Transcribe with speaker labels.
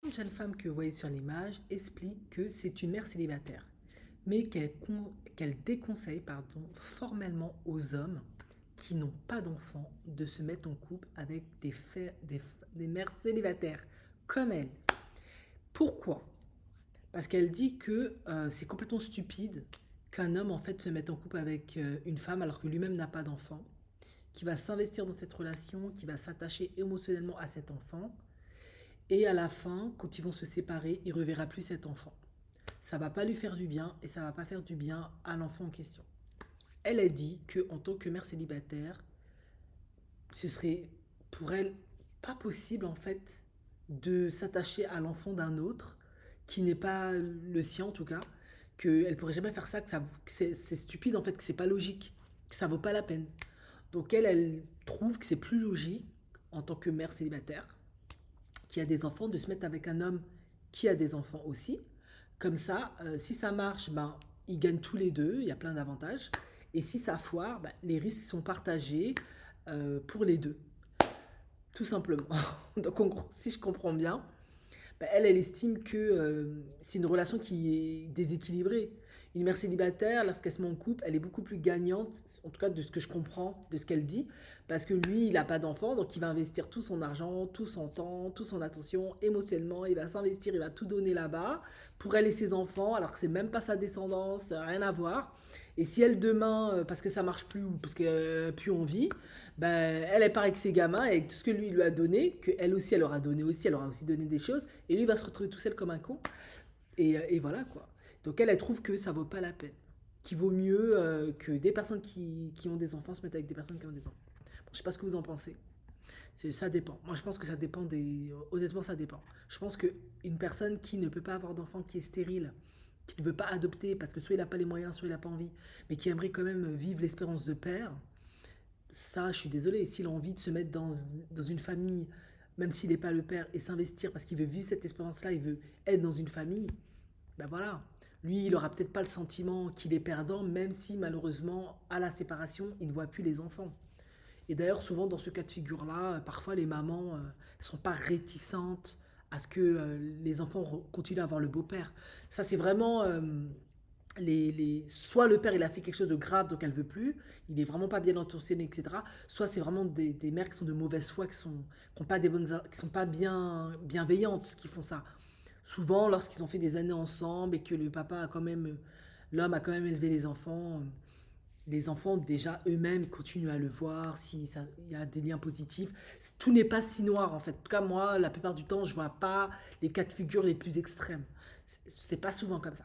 Speaker 1: Une jeune femme que vous voyez sur l'image explique que c'est une mère célibataire, mais qu'elle déconseille formellement aux hommes qui n'ont pas d'enfants de se mettre en couple avec des mères célibataires comme elle. Pourquoi? Parce qu'elle dit que c'est complètement stupide qu'un homme en fait se mette en couple avec une femme alors que lui-même n'a pas d'enfant, qui va s'investir dans cette relation, qui va s'attacher émotionnellement à cet enfant, et à la fin, quand ils vont se séparer, il ne reverra plus cet enfant. Ça va pas lui faire du bien et ça va pas faire du bien à l'enfant en question. Elle a dit que en tant que mère célibataire, ce serait pour elle pas possible en fait de s'attacher à l'enfant d'un autre qui n'est pas le sien en tout cas, qu'elle pourrait jamais faire ça, que c'est stupide en fait, que c'est pas logique, que ça vaut pas la peine. Donc elle trouve que c'est plus logique en tant que mère célibataire qui a des enfants de se mettre avec un homme qui a des enfants aussi. Comme ça, si ça marche, ben, ils gagnent tous les deux, il y a plein d'avantages. Et si ça foire, ben, les risques sont partagés pour les deux, tout simplement. Donc en gros, si je comprends bien, ben, elle estime que c'est une relation qui est déséquilibrée. Une mère célibataire, lorsqu'elle se met en couple, elle est beaucoup plus gagnante, en tout cas de ce que je comprends, de ce qu'elle dit, parce que lui, il n'a pas d'enfant, donc il va investir tout son argent, tout son temps, toute son attention, émotionnellement, il va s'investir, il va tout donner là-bas, pour elle et ses enfants, alors que c'est même pas sa descendance, rien à voir. Et si elle demain, parce que ça marche plus ou parce qu'elle n'a plus envie, ben, elle part avec ses gamins, avec tout ce que lui a donné, que elle aussi, elle aura donné aussi, elle aura aussi donné des choses, et lui va se retrouver tout seul comme un con. Et voilà quoi. Donc elle trouve que ça vaut pas la peine. Qu'il vaut mieux que des personnes qui ont des enfants se mettent avec des personnes qui ont des enfants. Bon, je sais pas ce que vous en pensez. Ça dépend. Moi, je pense que ça dépend des. Honnêtement, ça dépend. Je pense qu'une personne qui ne peut pas avoir d'enfant, qui est stérile, qui ne veut pas adopter parce que soit il n'a pas les moyens, soit il n'a pas envie, mais qui aimerait quand même vivre l'espérance de père, ça, je suis désolée. S'il a envie de se mettre dans une famille, même s'il n'est pas le père, et s'investir parce qu'il veut vivre cette expérience-là, il veut être dans une famille, ben voilà. Lui, il aura peut-être pas le sentiment qu'il est perdant, même si malheureusement, à la séparation, il ne voit plus les enfants. Et d'ailleurs, souvent dans ce cas de figure-là, parfois les mamans ne sont pas réticentes à ce que les enfants continuent à avoir le beau-père. Ça, c'est vraiment soit le père il a fait quelque chose de grave donc elle veut plus, il est vraiment pas bien intentionné, etc. Soit c'est vraiment des mères qui sont de mauvaise foi, qui ont pas des qui sont pas bienveillantes, qui font ça. Souvent, lorsqu'ils ont fait des années ensemble et que l'homme a quand même élevé les enfants déjà eux-mêmes continuent à le voir, si ça, il y a des liens positifs. Tout n'est pas si noir en fait. En tout cas, moi, la plupart du temps, je vois pas les cas de figure les plus extrêmes. C'est pas souvent comme ça.